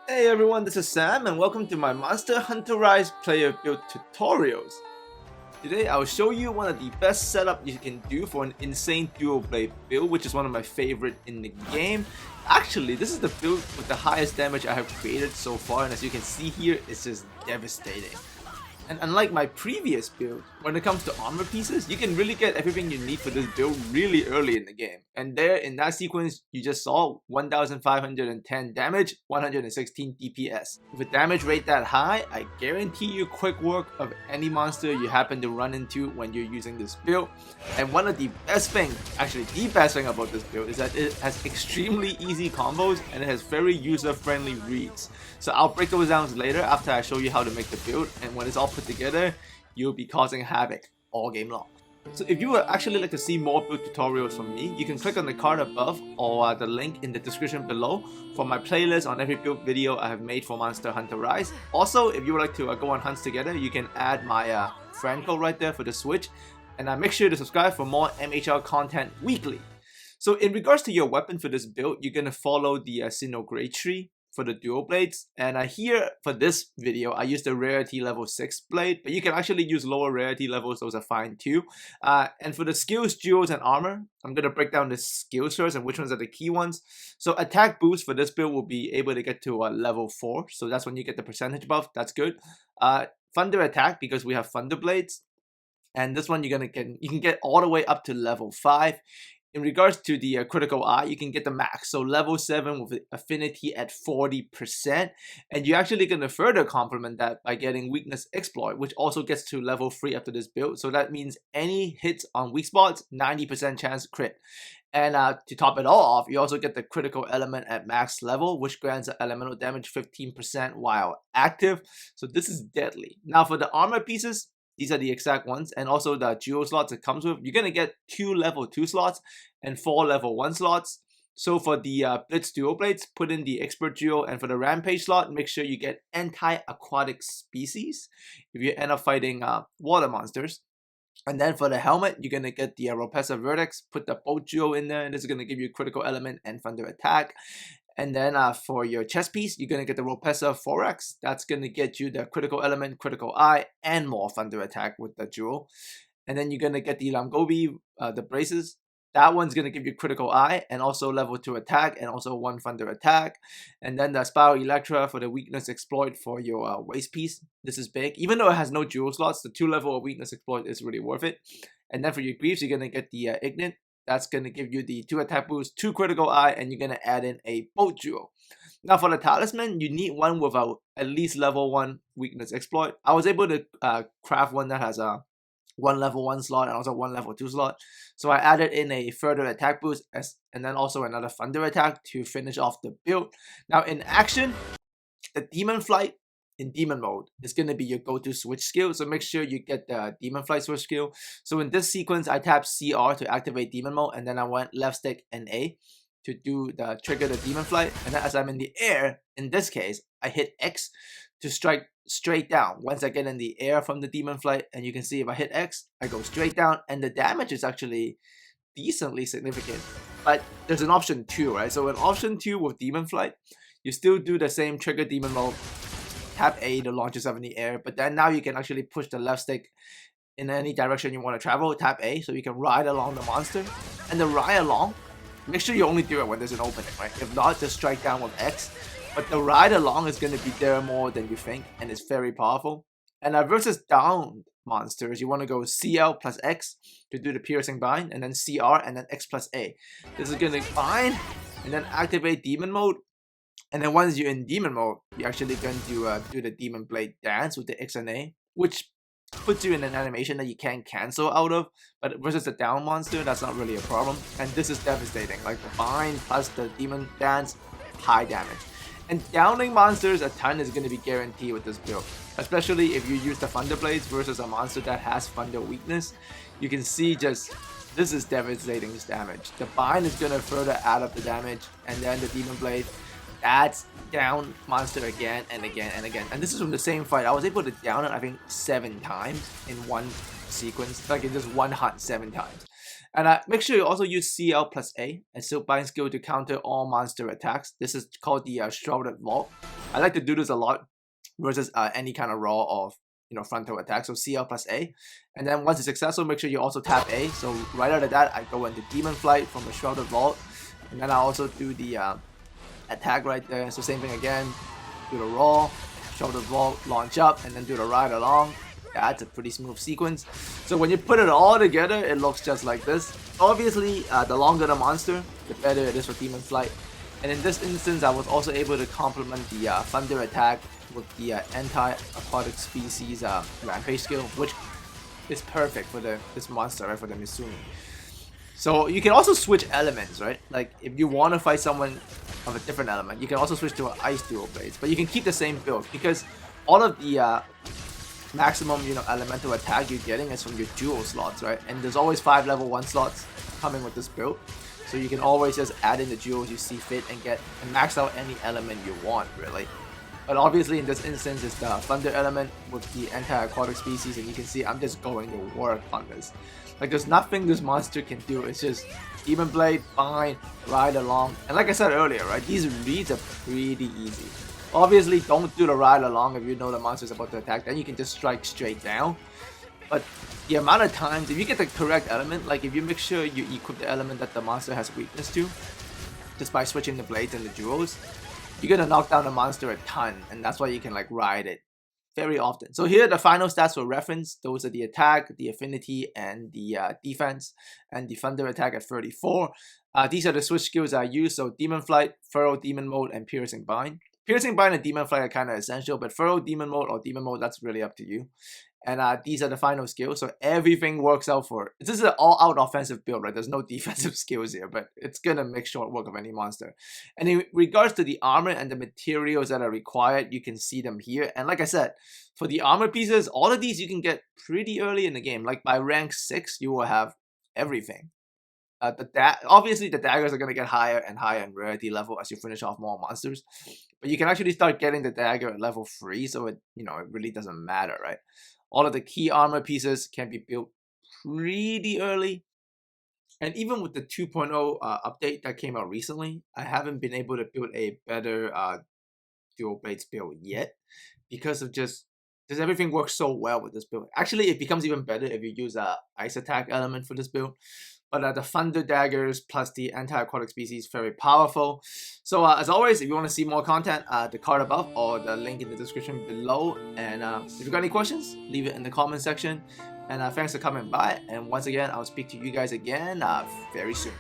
Hey everyone, this is Sam and welcome to my Monster Hunter Rise player build tutorials. Today I'll show you one of the best setup you can do for an insane dual blade build, which is one of my favorite in the game. Actually, this is the build with the highest damage I have created so far, and as you can see here, it's just devastating. And unlike my previous build, when it comes to armor pieces, you can really get everything you need for this build really early in the game. And there, in that sequence, you just saw 1510 damage, 116 DPS. With a damage rate that high, I guarantee you quick work of any monster you happen to run into when you're using this build. And one of the best things, actually the best thing about this build is that it has extremely easy combos and it has very user-friendly reads. So I'll break those down later after I show you how to make the build, and when it's all put together, you'll be causing havoc all game long. So if you would actually like to see more build tutorials from me, you can click on the card above or the link in the description below for my playlist on every build video I have made for Monster Hunter Rise. Also, if you would like to go on hunts together, you can add my friend code right there for the Switch, and make sure to subscribe for more MHR content weekly. So in regards to your weapon for this build, you're going to follow the Sinnoh Grey Tree for the dual blades, and here for this video I used the rarity level 6 blade, but you can actually use lower rarity levels, those are fine too. And for the skills, jewels, and armor, I'm going to break down the skills first and which ones are the key ones. So attack boost for this build will be able to get to level 4, so that's when you get the percentage buff, that's good. Thunder attack, because we have thunder blades, and this one you can get all the way up to level 5. In regards to the critical eye, you can get the max, so level 7 with affinity at 40%, and you're actually going to further complement that by getting weakness exploit, which also gets to level 3 after this build. So that means any hits on weak spots, 90% chance crit. And to top it all off, you also get the critical element at max level, which grants elemental damage 15% while active. So this is deadly. Now for the armor pieces, these are the exact ones, and also the jewel slots it comes with. You're going to get 2 level 2 slots and 4 level 1 slots. So for the Blitz dual blades, put in the expert jewel, and for the rampage slot, make sure you get anti-aquatic species if you end up fighting water monsters. And then for the helmet, you're going to get the Ropessa Vertex, put the bolt jewel in there, and this is going to give you critical element and thunder attack. And then for your chest piece, you're going to get the Ropessa Thorax. That's going to get you the critical element, critical eye, and more thunder attack with the jewel. And then you're going to get the Lamgobi, the braces. That one's going to give you critical eye and also level 2 attack and also 1 thunder attack. And then the Spiral Electra for the weakness exploit for your waist piece. This is big. Even though it has no jewel slots, the 2 level of weakness exploit is really worth it. And then for your greaves, you're going to get the Ignite. That's going to give you the 2 attack boost, 2 critical eye, and you're going to add in a bolt jewel. Now for the talisman, you need one with at least level 1 weakness exploit. I was able to craft one that has a 1 level 1 slot and also 1 level 2 slot. So I added in a further attack boost and then also another thunder attack to finish off the build. Now in action, the Demon Flight in demon mode is going to be your go-to switch skill, so make sure you get the demon flight switch skill. So in this sequence, I tapped CR to activate demon mode, and then I went left stick and A to trigger the demon flight. And then as I'm in the air, in this case, I hit X to strike straight down once I get in the air from the demon flight. And you can see if I hit X, I go straight down, and the damage is actually decently significant. But there's an option 2, right? So in option 2 with demon flight, you still do the same trigger demon mode, tap A to launch yourself in the air, but then now you can actually push the left stick in any direction you want to travel, tap A, so you can ride along the monster. And the ride along, make sure you only do it when there's an opening, right? If not, just strike down with X. But the ride along is going to be there more than you think, and it's very powerful. And versus down monsters, you want to go CL plus X to do the piercing bind, and then CR, and then X plus A. This is going to bind, and then activate demon mode. And then once you're in demon mode, you're actually going to do the demon blade dance with the X and A, which puts you in an animation that you can't cancel out of. But versus the down monster, that's not really a problem. And this is devastating. Like the bind plus the demon dance, high damage. And downing monsters a ton is going to be guaranteed with this build, especially if you use the thunder blades versus a monster that has thunder weakness. You can see just this is devastating damage. The bind is going to further add up the damage, and then the demon blade, that's down monster again and again and again. And this is from the same fight. I was able to down it, I think, 7 times in one sequence, like in just one hunt 7 times. And make sure you also use CL plus A and Silk Bind skill to counter all monster attacks. This is called the Shrouded Vault. I like to do this a lot versus any kind of raw of frontal attack. So CL plus A, and then once it's successful, make sure you also tap A. So right out of that, I go into Demon Flight from the Shrouded Vault, and then I also do the attack right there. So same thing again, do the raw, Shrouded Vault, launch up, and then do the ride along. That's a pretty smooth sequence. So when you put it all together, it looks just like this. Obviously, the longer the monster, the better it is for Demon Flight. And in this instance, I was also able to complement the Thunder attack with the anti-aquatic species Rampage skill, which is perfect for this monster, right, for the Mizumi. So you can also switch elements, right? Like if you want to fight someone of a different element, you can also switch to an Ice Dual Blades, but you can keep the same build because all of the maximum elemental attack you're getting is from your dual slots, right? And there's always 5 level 1 slots coming with this build, so you can always just add in the duels you see fit and max out any element you want, really. But obviously in this instance it's the Thunder element with the anti-aquatic species, and you can see I'm just going to work on this. Like there's nothing this monster can do. It's just Demon Blade, fine, ride along, and like I said earlier, right, these reads are pretty easy. Obviously, don't do the ride along if you know the monster is about to attack, then you can just strike straight down. But the amount of times, if you get the correct element, like if you make sure you equip the element that the monster has weakness to, just by switching the blades and the jewels, you're gonna knock down the monster a ton, and that's why you can like ride it very often. So here are the final stats for reference. Those are the attack, the affinity, and the defense, and the Thunder attack at 34. These are the switch skills I use, so Demon Flight, Furrow Demon Mode, and Piercing Bind. Piercing Bind and Demon Flight are kind of essential, but Furrow Demon Mode or Demon Mode, that's really up to you. And these are the final skills, so everything works out for it. This is an all-out offensive build, right? There's no defensive skills here, but it's gonna make short work of any monster. And in regards to the armor and the materials that are required, you can see them here. And like I said, for the armor pieces, all of these you can get pretty early in the game. Like by rank 6, you will have everything. Obviously the daggers are going to get higher and higher in rarity level as you finish off more monsters, but you can actually start getting the dagger at level 3, so it it really doesn't matter, right? All of the key armor pieces can be built pretty early, and even with the 2.0 update that came out recently, I haven't been able to build a better dual blades build yet because everything works so well with this build. Actually, it becomes even better if you use a ice attack element for this build. But the Thunder daggers plus the anti-aquatic species very powerful. So as always, if you want to see more content, the card above or the link in the description below. And if you've got any questions, leave it in the comment section. And thanks for coming by. And once again, I'll speak to you guys again very soon.